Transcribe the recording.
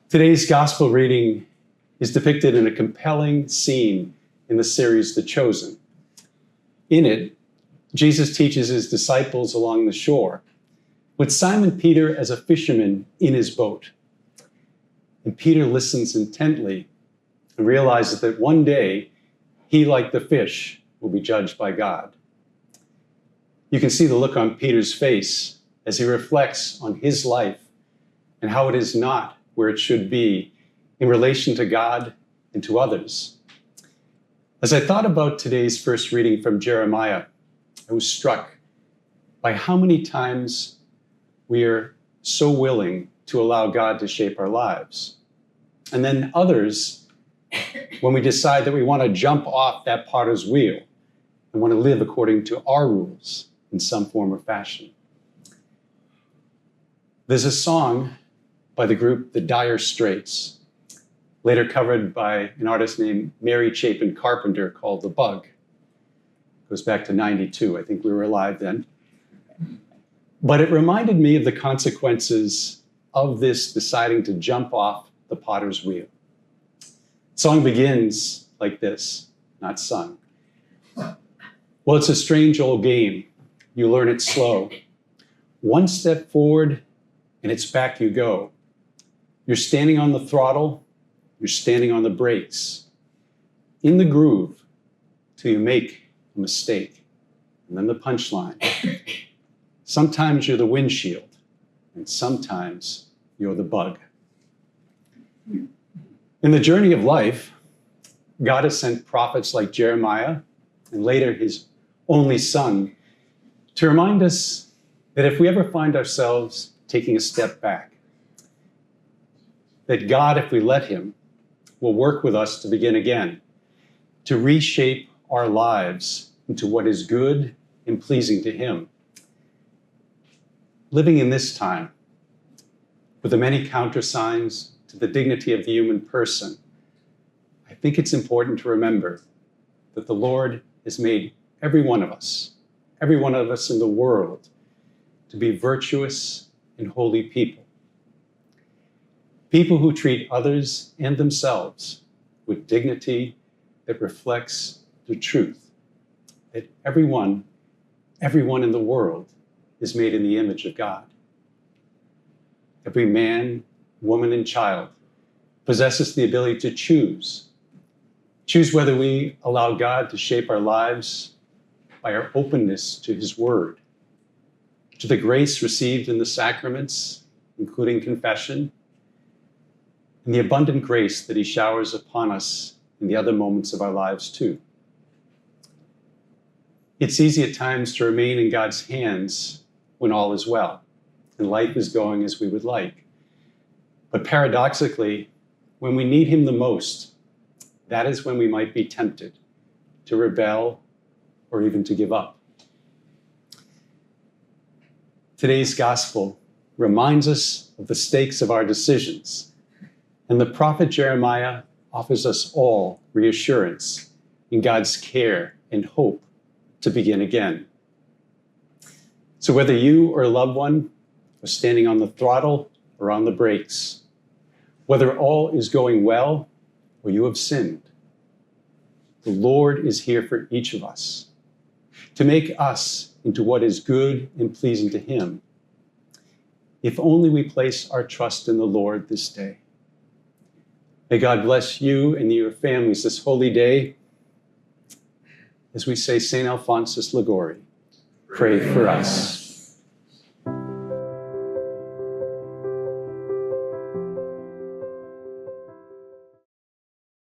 Today's gospel reading is depicted in a compelling scene in the series The Chosen. In it, Jesus teaches his disciples along the shore, with Simon Peter as a fisherman in his boat. And Peter listens intently and realizes that one day he, like the fish, will be judged by God. You can see the look on Peter's face as he reflects on his life and how it is not where it should be in relation to God and to others. As I thought about today's first reading from Jeremiah, I was struck by how many times we are so willing to allow God to shape our lives. And then others, when we decide that we want to jump off that potter's wheel and want to live according to our rules in some form or fashion. There's a song by the group The Dire Straits, later covered by an artist named Mary Chapin Carpenter called The Bug. It goes back to 92. I think we were alive then. But it reminded me of the consequences of this deciding to jump off the potter's wheel. The song begins like this, not sung. Well, it's a strange old game. You learn it slow. One step forward, and it's back you go. You're standing on the throttle, you're standing on the brakes, in the groove, till you make a mistake. And then the punchline. Sometimes you're the windshield, and sometimes you're the bug. In the journey of life, God has sent prophets like Jeremiah, and later his only son, to remind us that if we ever find ourselves taking a step back, that God, if we let him, will work with us to begin again, to reshape our lives into what is good and pleasing to him. Living in this time, with the many countersigns to the dignity of the human person, I think it's important to remember that the Lord has made every one of us in the world, to be virtuous and holy people. People who treat others and themselves with dignity that reflects the truth that everyone in the world is made in the image of God. Every man, woman, and child possesses the ability to choose whether we allow God to shape our lives by our openness to his word, to the grace received in the sacraments, including confession, and the abundant grace that he showers upon us in the other moments of our lives too. It's easy at times to remain in God's hands when all is well and life is going as we would like. But paradoxically, when we need him the most, that is when we might be tempted to rebel or even to give up. Today's gospel reminds us of the stakes of our decisions. And the prophet Jeremiah offers us all reassurance in God's care and hope to begin again. So whether you or a loved one are standing on the throttle or on the brakes, whether all is going well or you have sinned, the Lord is here for each of us to make us into what is good and pleasing to him, if only we place our trust in the Lord this day. May God bless you and your families this holy day. As we say St. Alphonsus Liguori, pray for us.